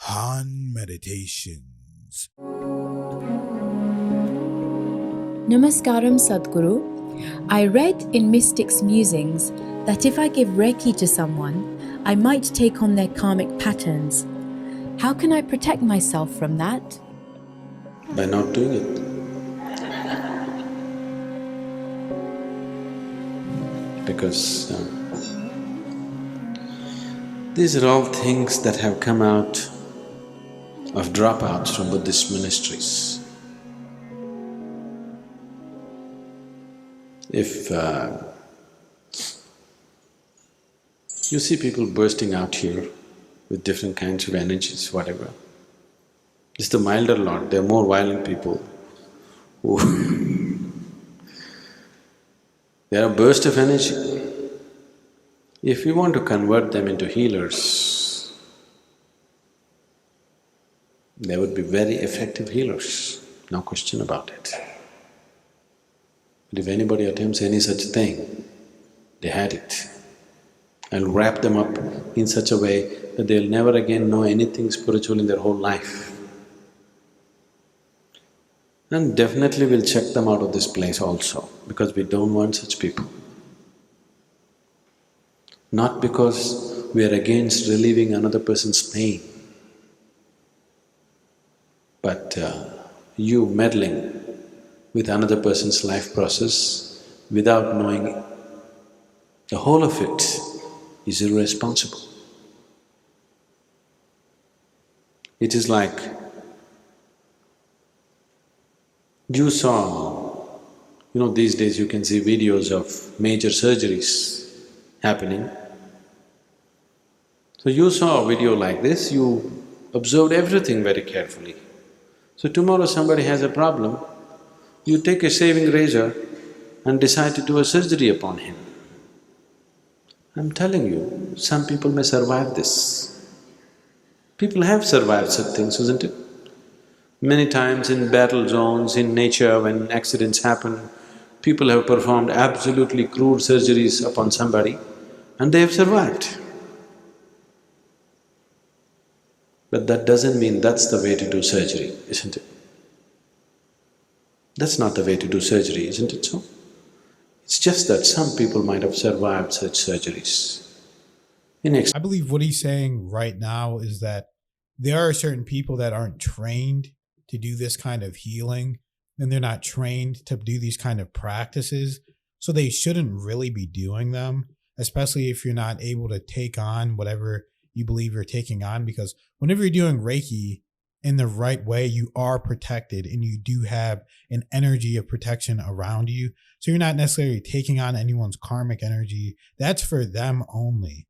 Han Meditations. Namaskaram Sadhguru. I read in Mystic's Musings that if I give Reiki to someone, I might take on their karmic patterns. How can I protect myself from that? By not doing it. Because these are all things that have come out of dropouts from Buddhist ministries. If you see people bursting out here with different kinds of energies, whatever, it's the milder lot, they're more violent people who they're a burst of energy. If you want to convert them into healers, they would be very effective healers, no question about it. But if anybody attempts any such thing, they had it. I'll wrap them up in such a way that they'll never again know anything spiritual in their whole life. And definitely we'll check them out of this place also, because we don't want such people. Not because we are against relieving another person's pain, but you meddling with another person's life process without knowing the whole of it is irresponsible. It is like you saw, these days you can see videos of major surgeries happening. So you saw a video like this, you observed everything very carefully. So tomorrow somebody has a problem, you take a shaving razor and decide to do a surgery upon him. I'm telling you, some people may survive this. People have survived such things, isn't it? Many times in battle zones, in nature, when accidents happen, people have performed absolutely crude surgeries upon somebody and they have survived. But that doesn't mean that's the way to do surgery, isn't it? That's not the way to do surgery, isn't it so? It's just that some people might have survived such surgeries. I believe what he's saying right now is that there are certain people that aren't trained to do this kind of healing, and they're not trained to do these kind of practices, so they shouldn't really be doing them, especially if you're not able to take on whatever you believe you're taking on, because whenever you're doing Reiki in the right way, you are protected and you do have an energy of protection around you. So you're not necessarily taking on anyone's karmic energy. That's for them only.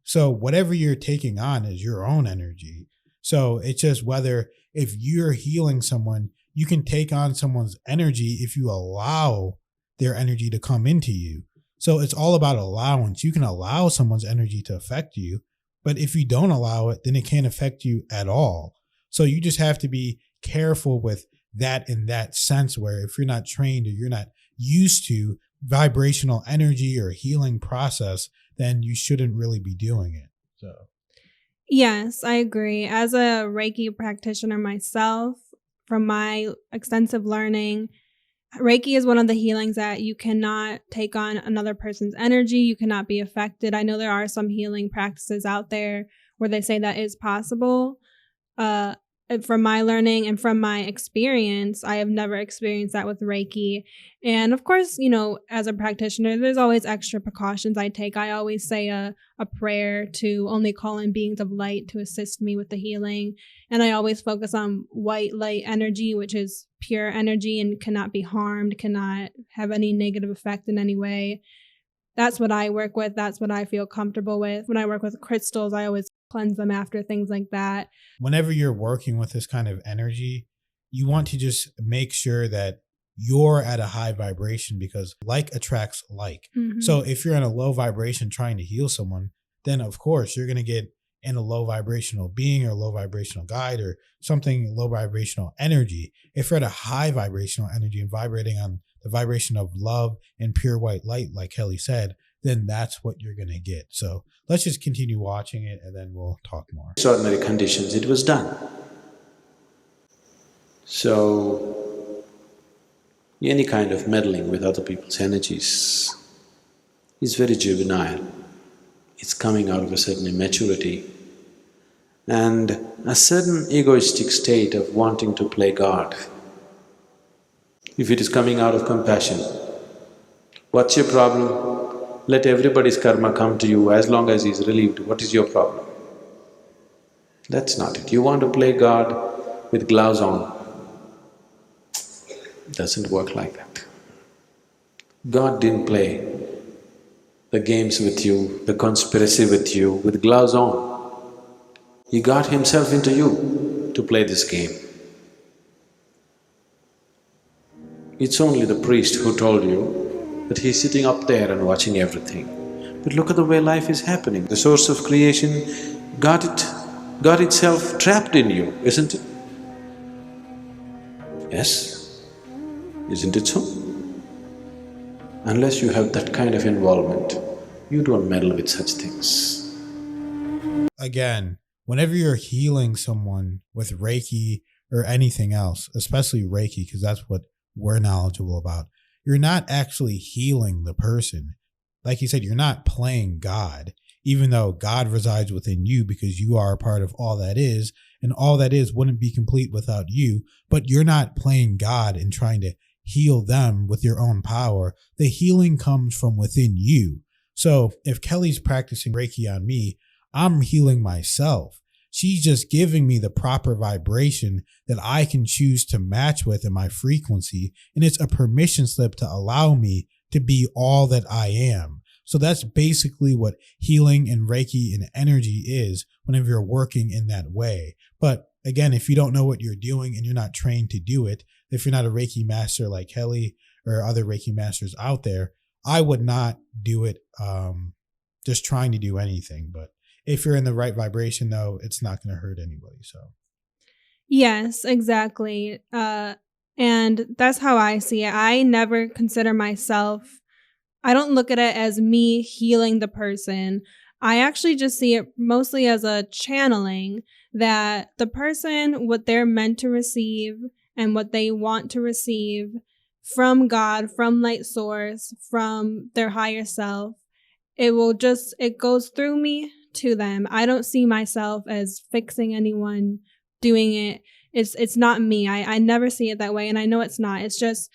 So whatever you're taking on is your own energy. So it's just whether if you're healing someone, you can take on someone's energy if you allow their energy to come into you. So it's all about allowance. You can allow someone's energy to affect you, but if you don't allow it, then it can't affect you at all. So you just have to be careful with that in that sense, where if you're not trained or you're not used to vibrational energy or healing process, then you shouldn't really be doing it. So yes, I agree. As a Reiki practitioner myself, from my extensive learning, Reiki is one of the healings that you cannot take on another person's energy. You cannot be affected. I know there are some healing practices out there where they say that is possible. From my learning and from my experience, I have never experienced that with Reiki. And of course, as a practitioner, there's always extra precautions I take. I always say a prayer to only call in beings of light to assist me with the healing. And I always focus on white light energy, which is pure energy and cannot be harmed, cannot have any negative effect in any way. That's what I work with. That's what I feel comfortable with. When I work with crystals, I always cleanse them after, things like that. Whenever you're working with this kind of energy, you want to just make sure that you're at a high vibration, because like attracts like. Mm-hmm. So if you're in a low vibration trying to heal someone, then of course you're going to get in a low vibrational being or low vibrational guide or something low vibrational energy. If you're at a high vibrational energy and vibrating on the vibration of love and pure white light, like Kelly said, then that's what you're going to get. So let's just continue watching it and then we'll talk more. Extraordinary conditions, it was done. So, any kind of meddling with other people's energies is very juvenile. It's coming out of a certain immaturity and a certain egoistic state of wanting to play God. If it is coming out of compassion, what's your problem? Let everybody's karma come to you as long as he's relieved. What is your problem? That's not it. You want to play God with gloves on. Doesn't work like that. God didn't play the games with you, the conspiracy with you, with gloves on. He got himself into you to play this game. It's only the priest who told you that he's sitting up there and watching everything. But look at the way life is happening. The source of creation got itself trapped in you, isn't it? Yes? Isn't it so? Unless you have that kind of involvement, you don't meddle with such things. Again, whenever you're healing someone with Reiki or anything else, especially Reiki, because that's what we're knowledgeable about, you're not actually healing the person. Like you said, you're not playing God, even though God resides within you because you are a part of all that is, and all that is wouldn't be complete without you, but you're not playing God and trying to heal them with your own power. The healing comes from within you. So if Kelly's practicing Reiki on me, I'm healing myself. She's just giving me the proper vibration that I can choose to match with in my frequency. And it's a permission slip to allow me to be all that I am. So that's basically what healing and Reiki and energy is whenever you're working in that way. But again, if you don't know what you're doing and you're not trained to do it, if you're not a Reiki master like Kelly or other Reiki masters out there, I would not do it just trying to do anything. But if you're in the right vibration, though, it's not going to hurt anybody. So, Yes, exactly. And that's how I see it. I never consider myself, I don't look at it as me healing the person. I actually just see it mostly as a channeling that the person, what they're meant to receive and what they want to receive from God, from light source, from their higher self, it goes through me to them. I don't see myself as fixing anyone, doing it. It's not me. I never see it that way, and I know it's not. It's just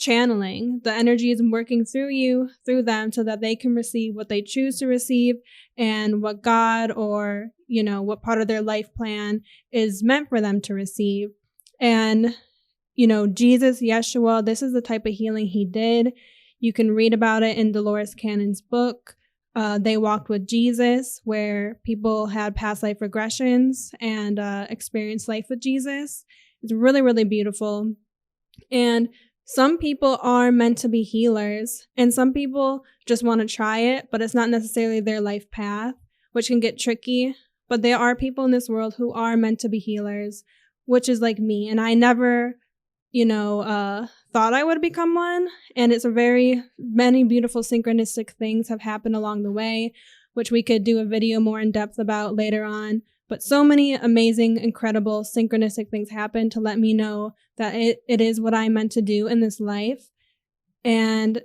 channeling. The energy is working through you, through them, so that they can receive what they choose to receive and what God or, what part of their life plan is meant for them to receive. And, Jesus, Yeshua, this is the type of healing he did. You can read about it in Dolores Cannon's book, They Walked with Jesus, where people had past life regressions and experienced life with Jesus. It's really, really beautiful. And some people are meant to be healers, and some people just want to try it, but it's not necessarily their life path, which can get tricky. But there are people in this world who are meant to be healers, which is like me. And I never, thought I would become one. And it's many beautiful synchronistic things have happened along the way, which we could do a video more in depth about later on. But so many amazing, incredible, synchronistic things happen to let me know that it is what I'm meant to do in this life. And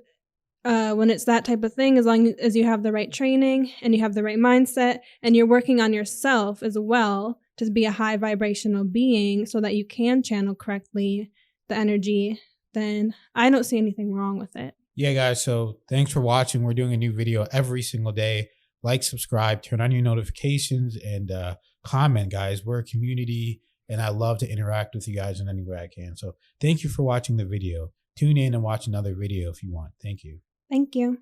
when it's that type of thing, as long as you have the right training and you have the right mindset and you're working on yourself as well to be a high vibrational being so that you can channel correctly the energy, then I don't see anything wrong with it. yeah, guys. So thanks for watching. We're doing a new video every single day. Like, subscribe, turn on your notifications, and comment, guys. We're a community, and I love to interact with you guys in any way I can. So thank you for watching the video. Tune in and watch another video if you want. Thank you. Thank you.